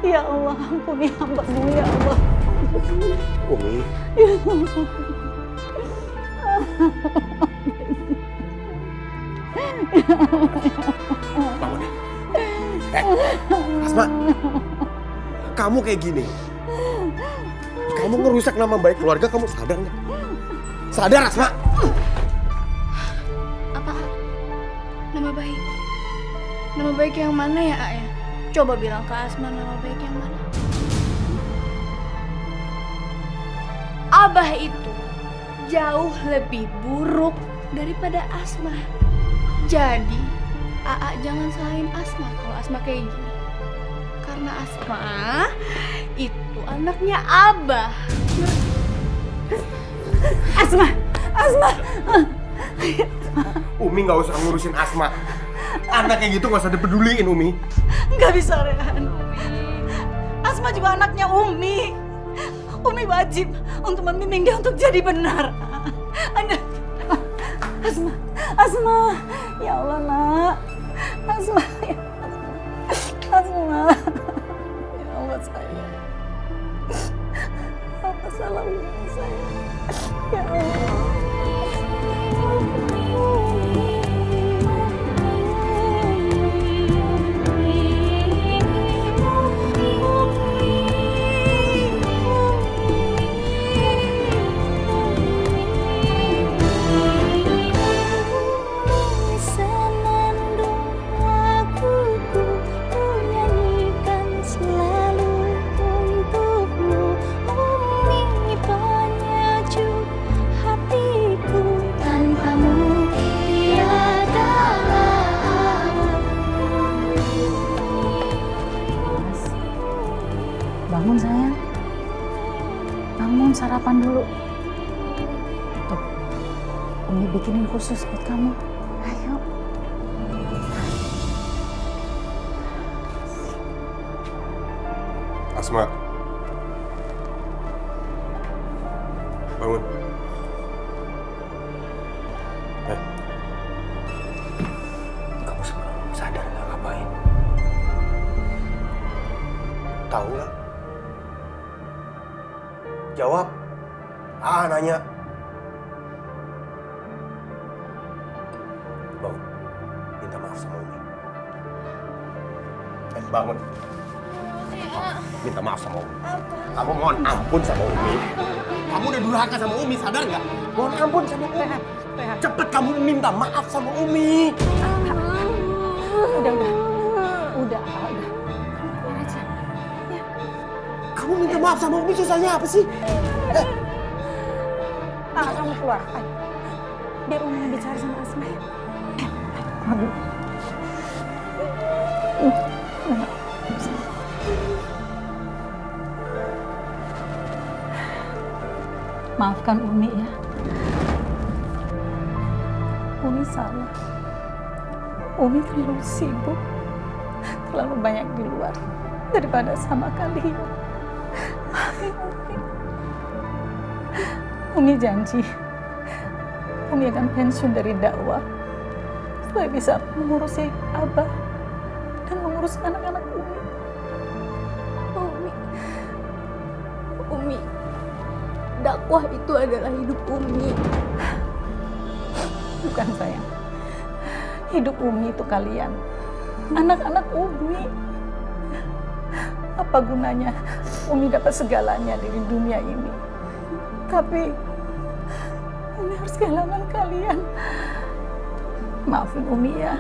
Ya Allah, ampuni hamba-Mu ya Allah. Umi. Ya Allah. Bangun ya. Asma. Kamu kayak gini. Kamu ngerusak nama baik keluarga, kamu sadar nggak? Sadar, Asma? Apa? Nama baik? Nama baik yang mana ya, Ayah? Coba bilang ke Asma nama baik yang mana. Abah itu jauh lebih buruk daripada Asma. Jadi, Aa jangan salahin Asma kalau Asma kayak gini. Karena Asma itu anaknya Abah. Asma. Umi nggak usah ngurusin Asma. Anak kayak gitu nggak usah dipeduliin, Umi. Nggak bisa, Rehan. Asma juga anaknya Umi. Umi wajib untuk membimbing dia untuk jadi benar. Asma. Ya Allah, Nak. Asma. Ya Asma. Ya Allah, sayang. Apa salah Umi, sayang? Ya Allah. Bangun sayang, bangun sarapan dulu. Tuh, Umi bikinin khusus buat kamu. Ayo. Asma. Bangun. Kamu sadar nggak ngapain? Tahu nggak? Jawab. Nanya. Bangun. Minta maaf sama Umi. Bangun. Minta maaf sama Umi. Kamu mohon ampun sama Umi. Kamu udah durhaka sama Umi, sadar nggak? Mohon ampun sama Umi. Cepet kamu minta maaf sama Umi. Udah. Keluar aja. Ya. Kamu minta maaf sama Umi, susahnya apa sih? Kamu keluar. Ayo. Biar Umi yang bicara sama Asma. Ayo. Maafkan Umi ya. Umi salah. Umi terlalu sibuk, terlalu banyak di luar daripada sama kalian. Maafin Umi. Umi janji, Umi akan pensiun dari dakwah supaya bisa mengurusi Abah dan mengurus anak-anak Umi. Umi, dakwah itu adalah hidup Umi. Bukan sayang. Hidup Umi itu kalian. Anak-anak Umi. Apa gunanya Umi dapat segalanya dari dunia ini? Tapi Umi harus kehilangan kalian. Maafin Umi ya.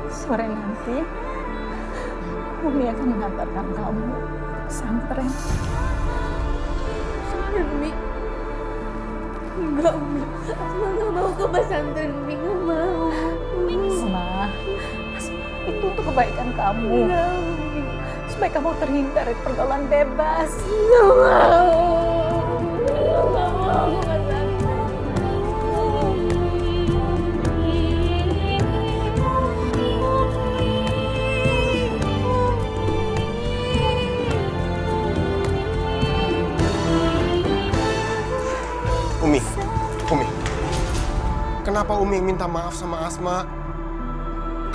Sore nanti Umi akan mengantarkan kamu ke pesantren. Umi. Enggak, Umi. Asma gak mau ke pesantren, Umi gak mau. Asma, itu untuk kebaikan kamu. Enggak, Umi. Supaya kamu terhindar dari pergaulan bebas. Gak mau. Gak mau ke pesantren. Umi, kenapa Umi yang minta maaf sama Asma?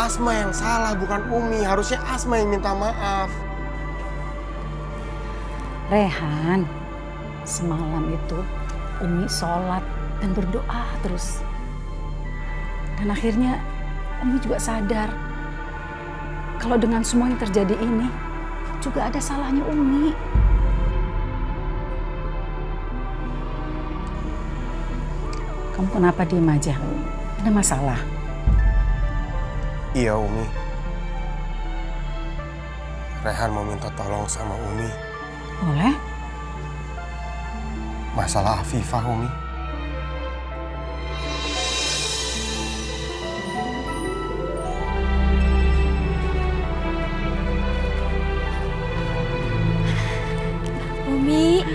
Asma yang salah, bukan Umi. Harusnya Asma yang minta maaf. Rehan, semalam itu Umi sholat dan berdoa terus. Dan akhirnya Umi juga sadar kalau dengan semua yang terjadi ini juga ada salahnya Umi. Kamu kenapa diem aja? Ada masalah? Iya, Umi. Rehan mau minta tolong sama Umi. Boleh? Masalah Afifah, Umi. Umi.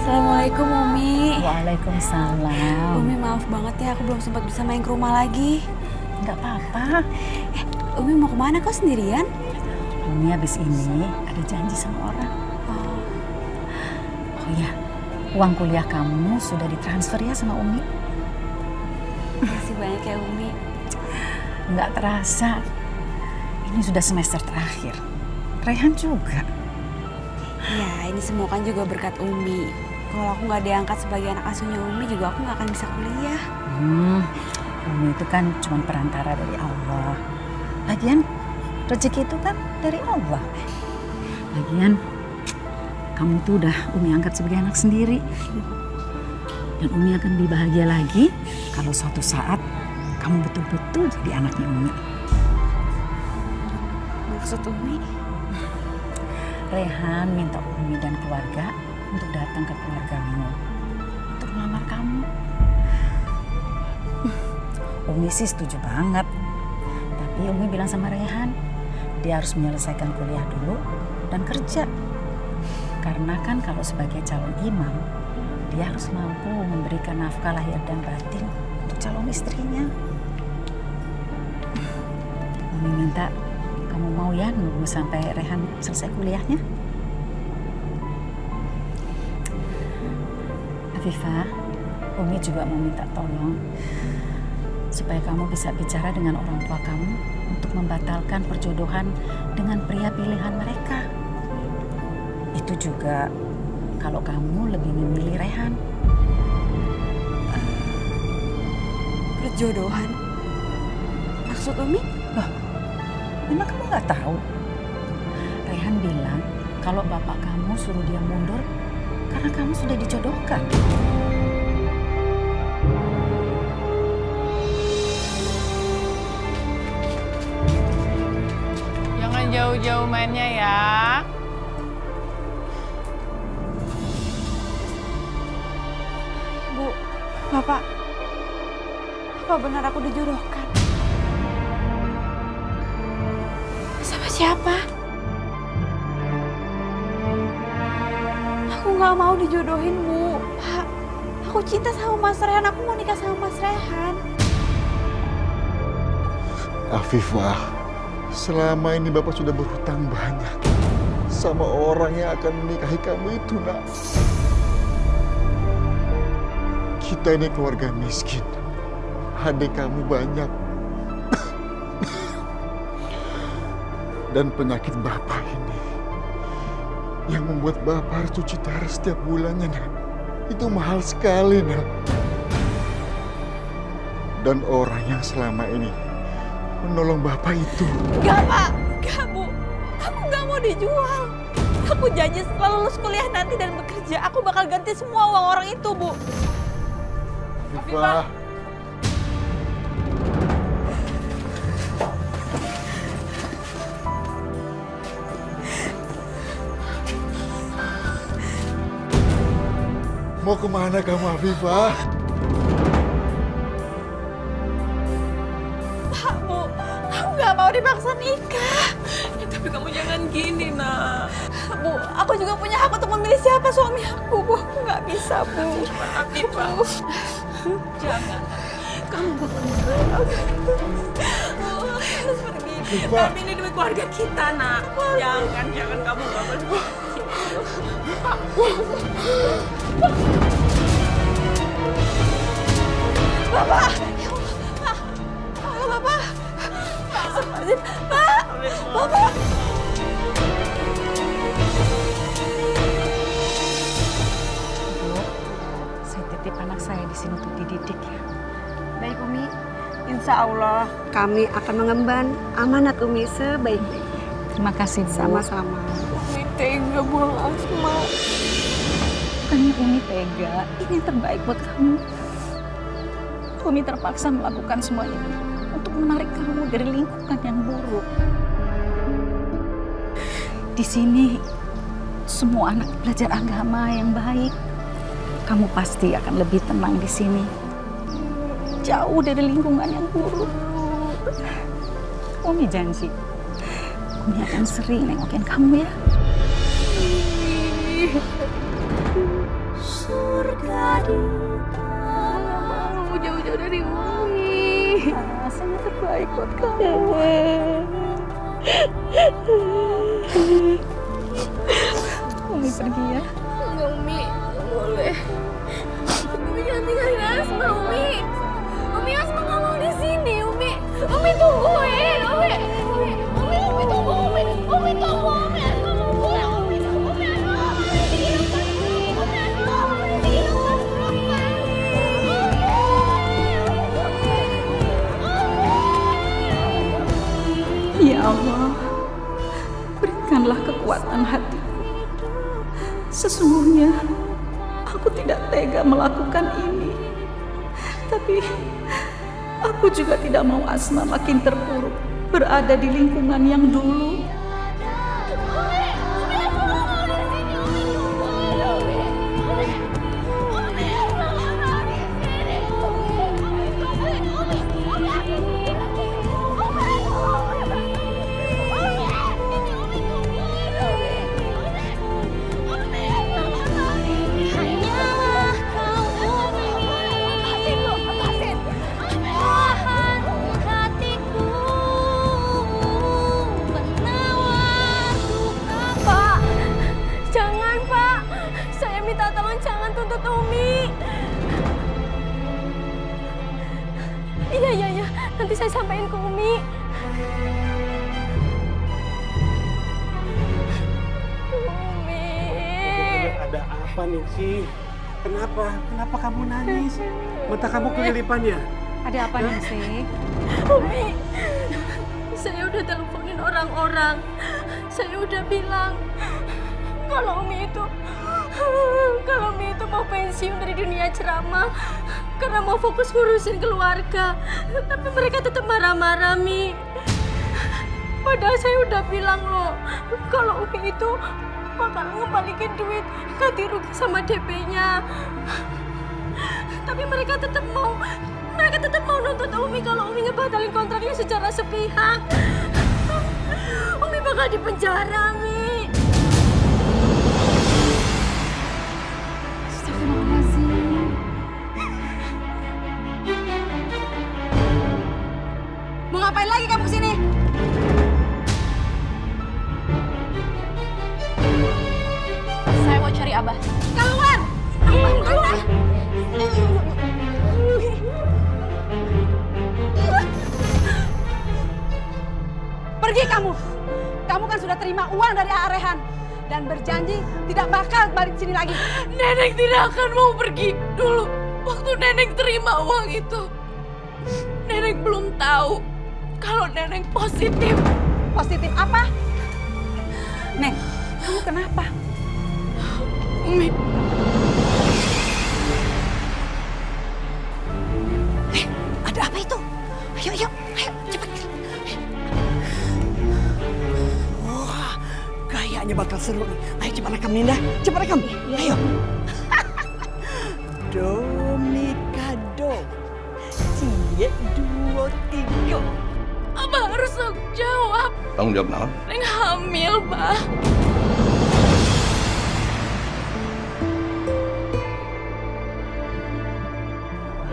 Assalamualaikum Umi. Waalaikumsalam. Umi maaf banget ya, aku belum sempat bisa main ke rumah lagi. Nggak apa-apa. Umi mau kemana kok sendirian? Umi habis ini ada janji sama orang. Oh iya, uang kuliah kamu sudah ditransfer ya sama Umi? Makasih banyak ya Umi. Nggak terasa, ini sudah semester terakhir. Rehan juga. Ya ini semua kan juga berkat Umi. Kalau aku nggak diangkat sebagai anak asuhnya Umi juga aku nggak akan bisa kuliah. Umi itu kan cuma perantara dari Allah. Lagian rezeki itu kan dari Allah. Lagian kamu tuh udah Umi angkat sebagai anak sendiri. Dan Umi akan lebih bahagia lagi kalau suatu saat kamu betul-betul jadi anaknya Umi. Maksud Umi? Rehan minta Umi dan keluarga untuk datang ke keluargamu untuk melamar kamu. Umi sih setuju banget. Tapi Umi bilang sama Rehan, dia harus menyelesaikan kuliah dulu dan kerja. Karena kan kalau sebagai calon imam, dia harus mampu memberikan nafkah lahir dan batin untuk calon istrinya. Umi minta kamu mau ya nunggu sampai Rehan selesai kuliahnya? Afifah, Umi juga mau minta tolong supaya kamu bisa bicara dengan orang tua kamu untuk membatalkan perjodohan dengan pria pilihan mereka. Itu juga kalau kamu lebih memilih Rehan. Perjodohan? Maksud Umi? Loh, memang kamu nggak tahu? Rehan bilang kalau bapak kamu suruh dia mundur karena kamu sudah dijodohkan. Jangan jauh-jauh mainnya ya. Bu, Bapak. Apa benar aku dijodohkan? Sama siapa? Aku nggak mau dijodohin, Bu. Pak, aku cinta sama Mas Rehan. Aku mau nikah sama Mas Rehan. Afifah, selama ini Bapak sudah berhutang banyak sama orang yang akan menikahi kamu itu, Nak. Kita ini keluarga miskin. Adik kamu banyak. Dan penyakit Bapak ini yang membuat Bapak harus cuci darah setiap bulannya, Nak. Itu mahal sekali, Nak. Dan orang yang selama ini menolong Bapak itu. Enggak, Pak. Enggak, Bu. Aku nggak mau dijual. Aku janji setelah lulus kuliah nanti dan bekerja, aku bakal ganti semua uang orang itu, Bu. Afifah. Mau kemana kamu, Afifah? Pak, Bu, aku nggak mau dipaksa nikah. Tapi kamu jangan gini, Nak. Bu, aku juga punya hak untuk memilih siapa suami aku, Bu. Aku nggak bisa, Bu. Afifah, jangan. Kamu bukan Harus pergi. Afifah. Tapi ini demi keluarga kita, Nak. Jangan kamu gak boleh. Bapak! Ya Allah, Pak! Bapak! Astagfirullahaladzim, Pak! Bapak! Bu, saya titip anak saya di sini untuk dididik ya. Baik Umi, insya Allah kami akan mengemban amanat Umi sebaik-baiknya. Terima kasih Bu. Sama-sama. Umi tega buang Asma. Bukannya Umi tega, ini yang terbaik buat kamu. Umi terpaksa melakukan semua ini untuk menarik kamu dari lingkungan yang buruk. Di sini semua anak belajar agama yang baik. Kamu pasti akan lebih tenang di sini. Jauh dari lingkungan yang buruk. Umi janji, Umi akan sering nengokin kamu ya. Surga di tanah. Jauh-jauh dari Umi. Semua terbaik buat kamu. Umi pergi ya. Enggak Umi, nggak boleh. Umi jangan tinggalin Asma Umi. Asma nggak mau di sini Umi. Umi tungguin Umi. Umi tunggu Umi. Umi tunggu Umi. Asma mau pulang Umi. Asma. Ya Allah, berikanlah kekuatan hatiku. Sesungguhnya aku tidak tega melakukan ini. Tapi aku juga tidak mau Asma makin terpuruk berada di lingkungan yang dulu. Iya, nanti saya sampaikan ke Umi. Umi. Ada apa nih sih? Kenapa? Kenapa kamu nangis? Mata kamu kelilipan ya? Ada apa nih sih? Umi, saya udah teleponin orang-orang. Saya udah bilang kalau Umi itu mau pensiun dari dunia ceramah karena mau fokus ngurusin keluarga. Tapi mereka tetap marah-marah, Mi. Padahal saya udah bilang loh, kalau Umi itu bakal ngembalikin duit ganti rugi sama DP-nya. Tapi mereka tetap mau nuntut Umi kalau Umi ngebatalin kontraknya secara sepihak. Umi bakal dipenjara, Mi. Astagfirullahaladzim. Mau ngapain lagi kamu kesini? Saya mau cari Abah. Keluar! Keluar! Pergi kamu! Kamu kan sudah terima uang dari Arehan dan berjanji tidak bakal balik sini lagi. Nenek tidak akan mau pergi. Dulu waktu Nenek terima uang itu, Nenek belum tahu kalau Nenek positif. Positif apa? Neng, kamu kenapa? Umi, Ada apa itu? Ayo, cepat. Wah, kayaknya bakal seru nih. Ayo cepat rekam Ninda, cepat rekam. Ayo. Domikado. Cie 2 3. Abah harus tanggung jawab. Tanggung jawab naon? Neng hamil, Bah.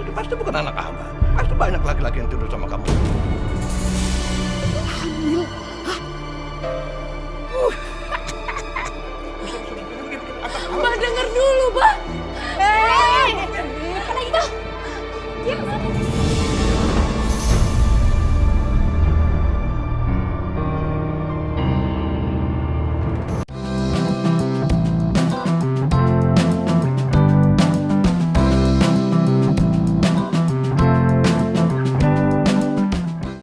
Itu pasti bukan anak Abah. Pasti banyak laki-laki yang tidur sama kamu. Hamil. Hah?